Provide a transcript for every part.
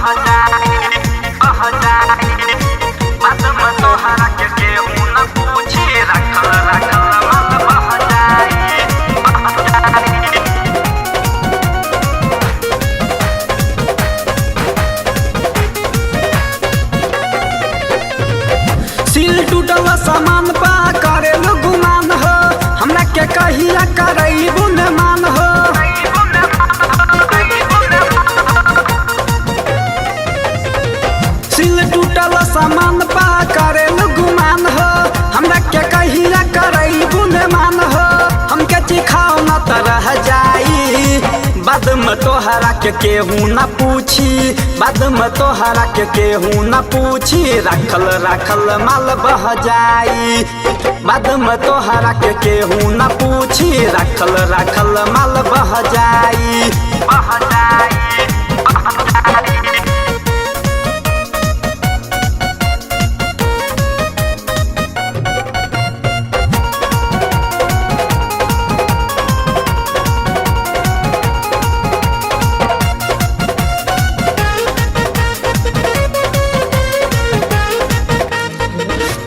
बह जाई बह जाई बात में तोहरा के केहू न पूछी रखल रखल मत बह जाई बह जाई। सिल टूटल सामान पा करेलु गुमान हो हमरा के कहिया करैबू न मान हो। सिल टूटल सामान पा करेलु गुमान हो हमरा के कहिया करैबू न मान हो। हमके चिखाओ न त रह जाई बाद में तोहरा के केहू न पूछी बाद में तोहरा के केहू न पूछी रखल रखल माल बह जाई बाद में तोहरा के केहू न पूछी रखल रखल माल बह जाई बह जाई बह जाई।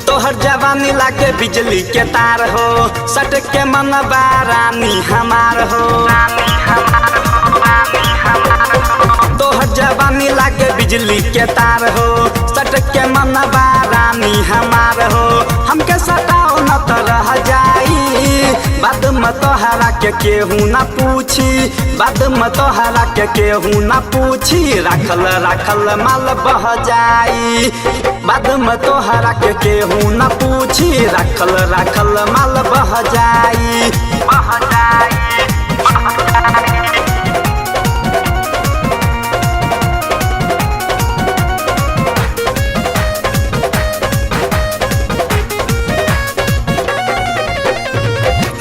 तोहर जवानी लागे बिजली के तार हो सट के मन बारानी हमार हो। तोहर जवानी लागे बिजली के तार हो सट के मन बारानी हमार हो। हमके सटाओ न त रह जाई बाद में तोहरा के केहू न पूछी बाद में तोहरा के केहू न पूछी रखल रखल माल बह जाई बाद में तोहरा के केहू न पूछी रखल रखल माल बह जाई बह जाई बह जाई।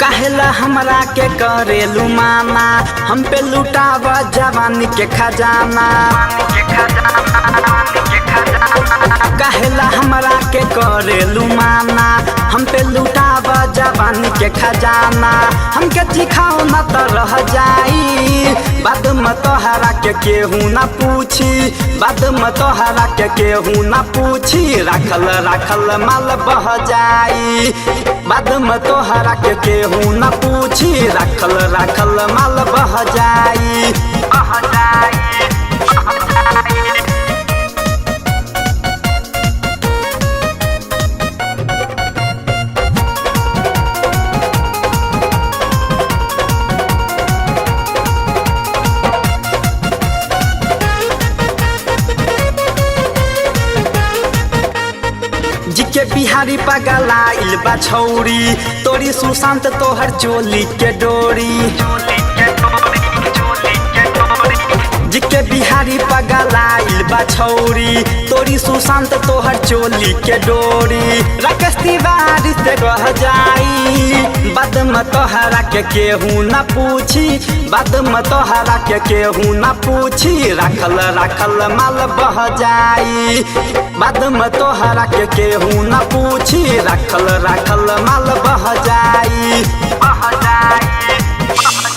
काहेला हमरा के करेलू माना हम पे लुटाव जवानी के खजाना। काहेला हमरा के करेलू माना हम पे लुटाव जवानी के खजाना। हमके चिखाओ न त रह जाई बाद में तोहरा के केहू न पूछी बाद में तोहरा के केहू न पूछी रखल रखल माल बह जाई बाद में तोहरा के केहू न पूछी रखल रखल माल बह जाई बह जाई बह जाई। जिके बिहारी पगलाइल बा छौरी तोरी सुशांत तोहर चोली के डोरी। जिके बिहारी पगलाइल बा छौरी तोरी सुशांत तोहर चोली के डोरी। राकेश तिवारी से रह जाई बाद में तोहरा के केहू न पूछी बाद में तोहरा के केहू न पूछी रखल रखल माल बह जाई बाद में तोहरा के केहू न पूछी रखल रखल माल बह जाई बह जाई।